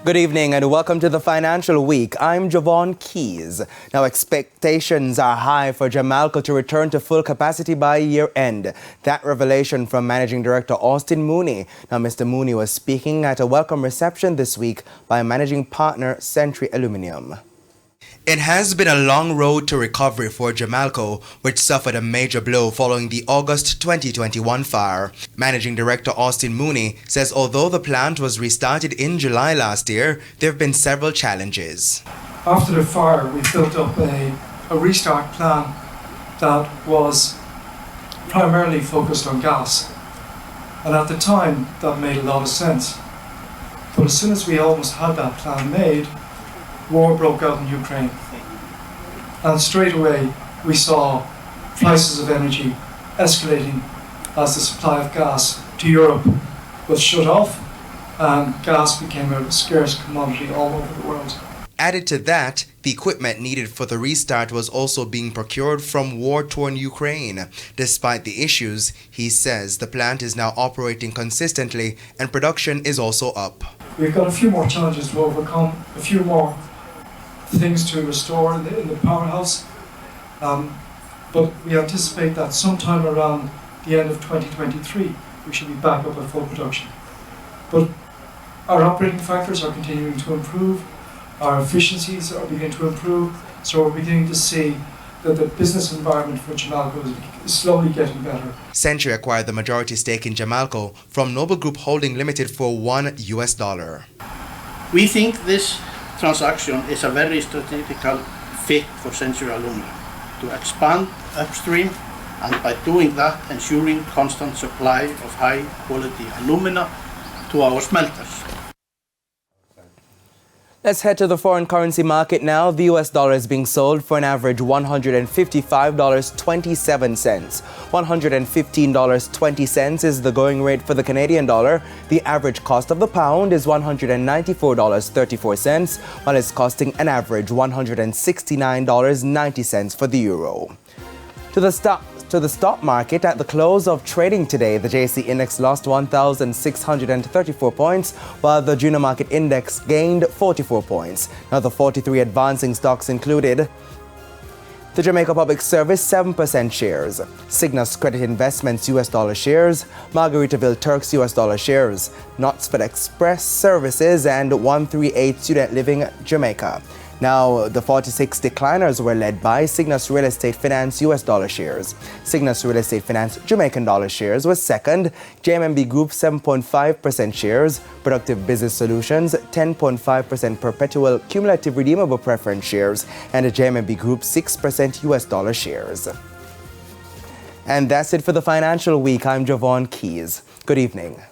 Good evening and welcome to the Financial Week. I'm Javon Keys. Now, expectations are high for JAMALCO to return to full capacity by year end. That revelation from Managing Director Austin Mooney. Now, Mr. Mooney was speaking at a welcome reception this week by managing partner Century Aluminum. It has been a long road to recovery for JAMALCO, which suffered a major blow following the August 2021 fire. Managing Director Austin Mooney says although the plant was restarted in July last year, there have been several challenges. After the fire, we built up a restart plan that was primarily focused on gas. And at the time, that made a lot of sense. But as soon as we almost had that plan made, war broke out in Ukraine. And straight away we saw prices of energy escalating as the supply of gas to Europe was shut off and gas became a scarce commodity all over the world. Added to that, the equipment needed for the restart was also being procured from war-torn Ukraine. Despite the issues, he says the plant is now operating consistently and production is also up. We've got a few more challenges to overcome, a few more things to restore in the powerhouse, but we anticipate that sometime around the end of 2023 we should be back up at full production. But our operating factors are continuing to improve, our efficiencies are beginning to improve, so we're beginning to see that the business environment for JAMALCO is slowly getting better. Century acquired the majority stake in JAMALCO from Noble Group Holding Limited for $1. We think this transaction is a very strategical fit for Century Aluminum to expand upstream and by doing that ensuring constant supply of high quality alumina to our smelters. Let's head to the foreign currency market now. The US dollar is being sold for an average $155.27. $115.20 is the going rate for the Canadian dollar. The average cost of the pound is $194.34, while it's costing an average $169.90 for the euro. To the stock market, at the close of trading today, the JC Index lost 1,634 points, while the Junior Market Index gained 44 points. Now, the 43 advancing stocks included the Jamaica Public Service 7% shares, Cygnus Credit Investments US dollar shares, Margaritaville Turks US dollar shares, Knutsford Express Services, and 138 Student Living Jamaica. Now, the 46 decliners were led by Cygnus Real Estate Finance US dollar shares. Cygnus Real Estate Finance Jamaican dollar shares was second, JMB Group 7.5% shares, Productive Business Solutions 10.5% perpetual cumulative redeemable preference shares, and the JMB Group 6% US dollar shares. And that's it for the Financial Week. I'm Javon Keys. Good evening.